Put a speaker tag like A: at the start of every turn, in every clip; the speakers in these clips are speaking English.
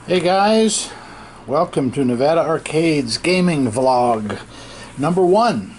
A: Hey guys, welcome to Nevada Arcade's gaming vlog number 1.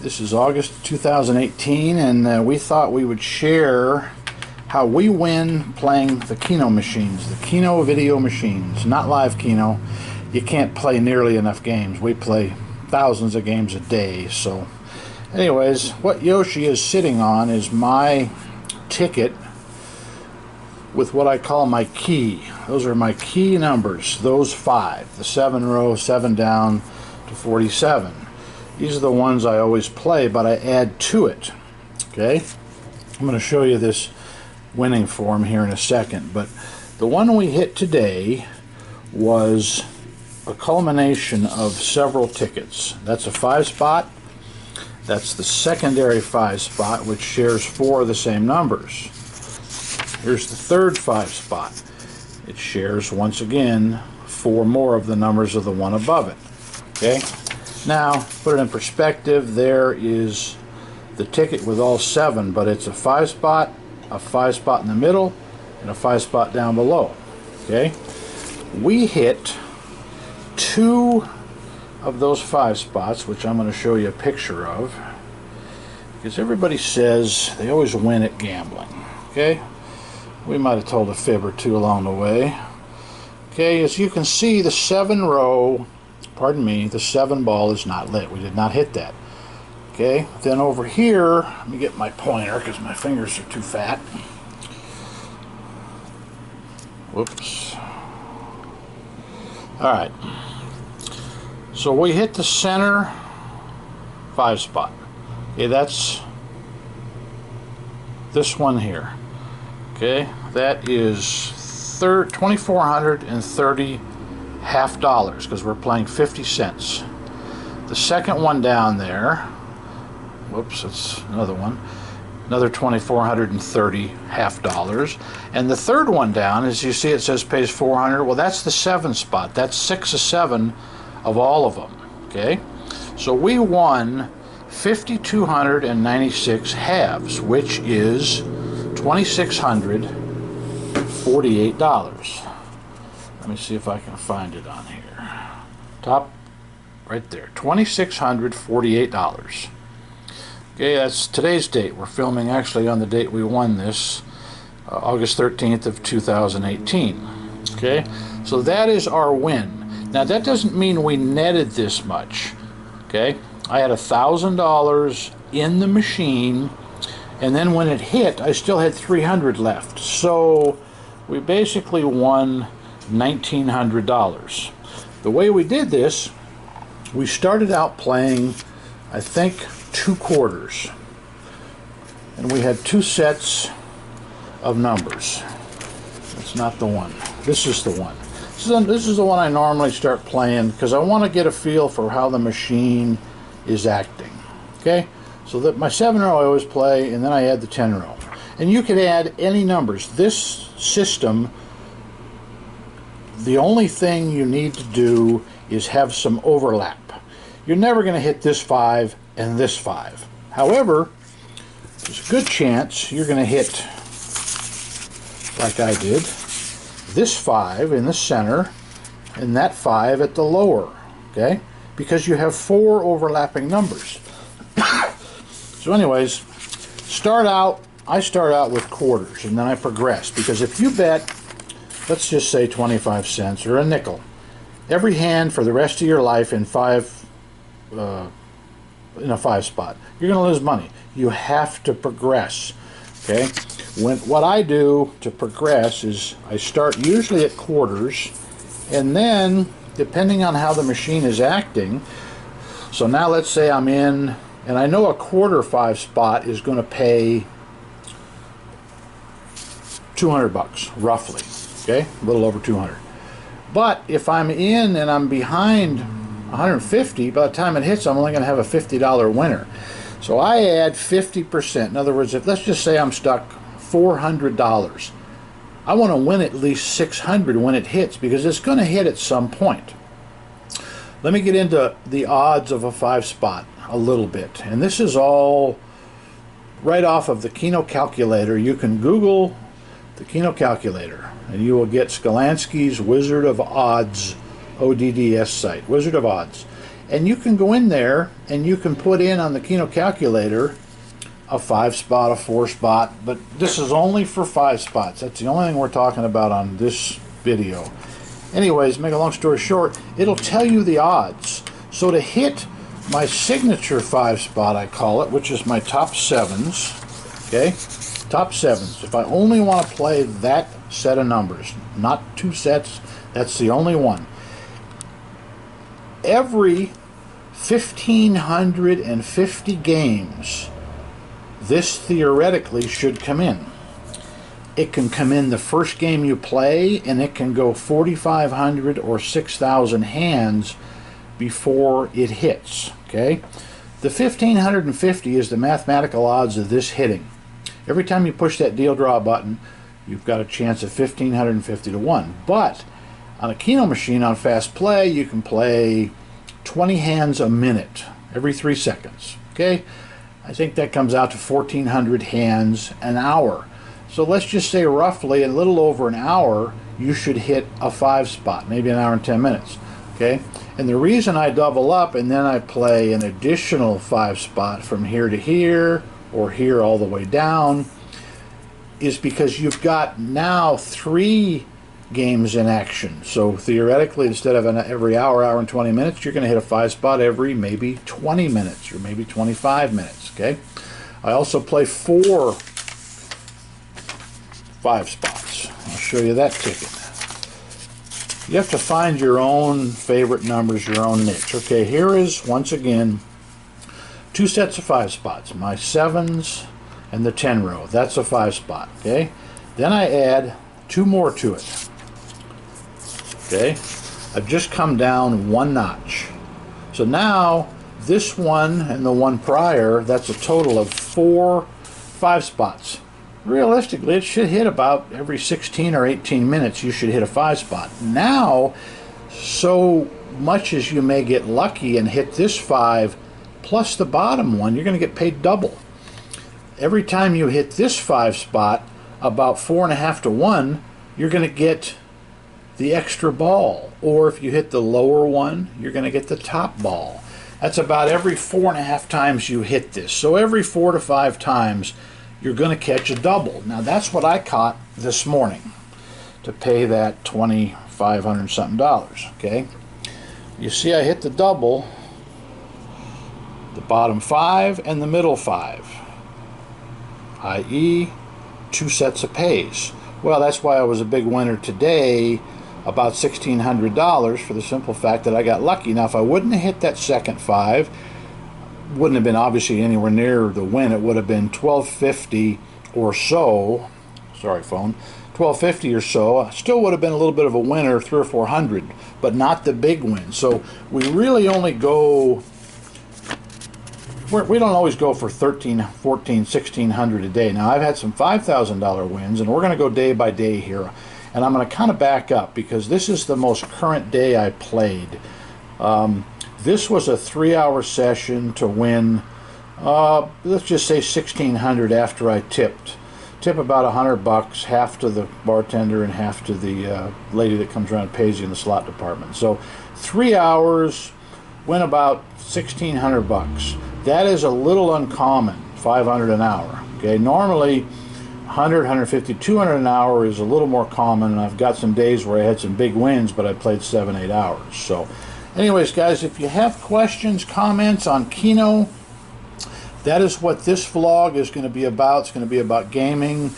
A: This is August 2018 and we thought we would share how we win playing the Keno machines, the Keno video machines, not live Keno. You can't play nearly enough games. We play thousands of games a day. So anyways, what Yoshi is sitting on is my ticket with what I call my key. Those are my key numbers, those 5, the 7 row, 7 down to 47. These are the ones I always play, but I add to it. Okay, I'm going to show you this winning form here in a second, but the one we hit today was a culmination of several tickets. That's a 5 spot. That's the secondary 5 spot, which shares 4 of the same numbers. Here's the third 5 spot. It shares, once again, 4 more of the numbers of the one above it. Okay? Now, put it in perspective, there is the ticket with all 7, but it's a 5 spot in the middle, and a 5 spot down below. Okay? We hit 2 of those 5 spots, which I'm going to show you a picture of, because everybody says they always win at gambling. Okay? We might have told a fib or two along the way. Okay, as you can see, the 7 row, pardon me, the 7 ball is not lit. We did not hit that. Okay, then over here, let me get my pointer because my fingers are too fat. Whoops. Alright. So we hit the center 5 spot. Okay, that's this one here. Okay, that is $2,430 half dollars because we're playing 50 cents. The second one down there, whoops, that's another one, another $2,430 half dollars. And the third one down, as you see, it says pays 400. Well, that's the 7 spot. That's 6 of 7 of all of them. Okay, so we won 5,296 halves, which is $2,648. Let me see if I can find it on here. Top right there, $2,648. Okay, that's today's date. We're filming actually on the date we won this, August 13th of 2018. Okay, so that is our win. Now that doesn't mean we netted this much. Okay, I had $1,000 in the machine, and then when it hit, I still had $300 left. So we basically won $1,900. The way we did this, we started out playing, I think, 2 quarters. And we had 2 sets of numbers. That's not the one. This is the one. This is the one I normally start playing because I want to get a feel for how the machine is acting. Okay? So that my 7 row I always play, and then I add the 10 row. And you can add any numbers. This system, the only thing you need to do is have some overlap. You're never going to hit this 5 and this 5. However, there's a good chance you're going to hit, like I did, this 5 in the center and that 5 at the lower. Okay? Because you have 4 overlapping numbers. So anyways, I start out with quarters, and then I progress, because if you bet, let's just say 25 cents or a nickel, every hand for the rest of your life in a 5 spot, you're going to lose money. You have to progress. Okay? What I do to progress is I start usually at quarters, and then depending on how the machine is acting, so now let's say I'm in, and I know a quarter 5 spot is going to pay $200 roughly. Okay, a little over 200. But if I'm in and I'm behind 150, by the time it hits, I'm only going to have a $50 winner. So I add 50%. In other words, let's just say I'm stuck $400. I want to win at least $600 when it hits, because it's going to hit at some point. Let me get into the odds of a 5 spot a little bit, and this is all right off of the Keno calculator. You can Google the Keno calculator. and you will get Skalansky's Wizard of Odds ODDS site, Wizard of Odds. And you can go in there and you can put in on the Keno calculator a 5-spot, a 4-spot, but this is only for 5 spots. That's the only thing we're talking about on this video. Anyways, make a long story short, it'll tell you the odds. So to hit my signature 5-spot, I call it, which is my top 7s, okay? Top 7s. If I only want to play that set of numbers, not 2 sets, that's the only one. Every 1,550 games, this theoretically should come in. It can come in the first game you play, and it can go 4,500 or 6,000 hands before it hits. Okay, the 1,550 is the mathematical odds of this hitting. Every time you push that deal draw button, you've got a chance of 1,550 to 1. But on a Keno machine on fast play, you can play 20 hands a minute, every 3 seconds. Okay, I think that comes out to 1,400 hands an hour. So let's just say roughly a little over an hour, you should hit a 5-spot, maybe an hour and 10 minutes. Okay, and the reason I double up and then I play an additional 5-spot from here to here or here all the way down is because you've got now 3 games in action. So theoretically, instead of every hour, hour and 20 minutes, you're going to hit a 5-spot every maybe 20 minutes or maybe 25 minutes. Okay, I also play 4 5-spots. I'll show you that ticket. You have to find your own favorite numbers, your own niche. Okay, here is, once again, 2 sets of 5-spots. My 7s and the 10 row. That's a 5-spot. Okay, then I add 2 more to it. Okay, I've just come down 1 notch. So now this one and the one prior, that's a total of 4 5-spots. Realistically, it should hit about every 16 or 18 minutes. You should hit a 5-spot. Now, so much as you may get lucky and hit this 5 plus the bottom one, you're going to get paid double. Every time you hit this 5-spot, about 4.5 to 1, you're going to get the extra ball. Or if you hit the lower one, you're going to get the top ball. That's about every 4.5 times you hit this. So every 4 to 5 times, you're going to catch a double. Now that's what I caught this morning to pay that $2,500 something. Okay, you see I hit the double, the bottom 5 and the middle 5, i.e. 2 sets of pays. Well, that's why I was a big winner today, about $1,600, for the simple fact that I got lucky. Now if I wouldn't have hit that second 5, wouldn't have been obviously anywhere near the win. It would have been $1,250 or so. Sorry, phone. $1,250 or so. I still would have been a little bit of a winner, 300 or 400, but not the big win. So we really only go. We don't always go for 13, 14, 1,600 a day. Now I've had some $5,000 wins, and we're going to go day by day here. And I'm going to kind of back up because this is the most current day I played. This was a 3-hour session to win, let's just say 1,600 after I tipped. Tip about $100, half to the bartender and half to the lady that comes around and pays you in the slot department. So 3 hours, win about $1,600. That is a little uncommon, $500 an hour. Okay, normally 100, 150, 200 an hour is a little more common, and I've got some days where I had some big wins, but I played 7, 8 hours. So anyways, guys, if you have questions, comments on Keno, that is what this vlog is going to be about. It's going to be about gaming.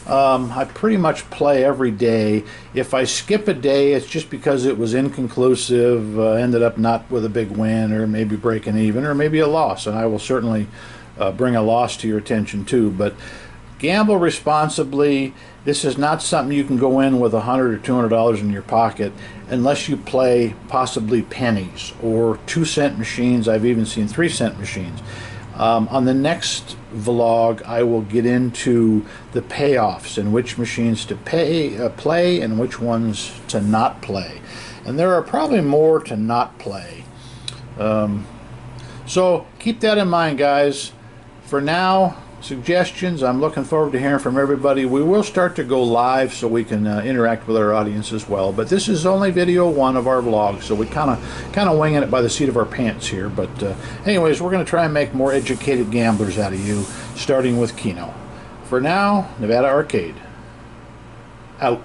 A: I pretty much play every day. If I skip a day, it's just because it was inconclusive, ended up not with a big win, or maybe breaking even, or maybe a loss. And I will certainly bring a loss to your attention too. But gamble responsibly. This is not something you can go in with $100 or $200 in your pocket unless you play possibly pennies or 2-cent machines. I've even seen 3-cent machines. On the next vlog, I will get into the payoffs and which machines to play and which ones to not play. And there are probably more to not play. So keep that in mind, guys. For now, suggestions. I'm looking forward to hearing from everybody. We will start to go live so we can interact with our audience as well. But this is only video 1 of our vlog, so we kind of winging it by the seat of our pants here. But anyways, we're going to try and make more educated gamblers out of you, starting with Keno. For now, Nevada Arcade. Out.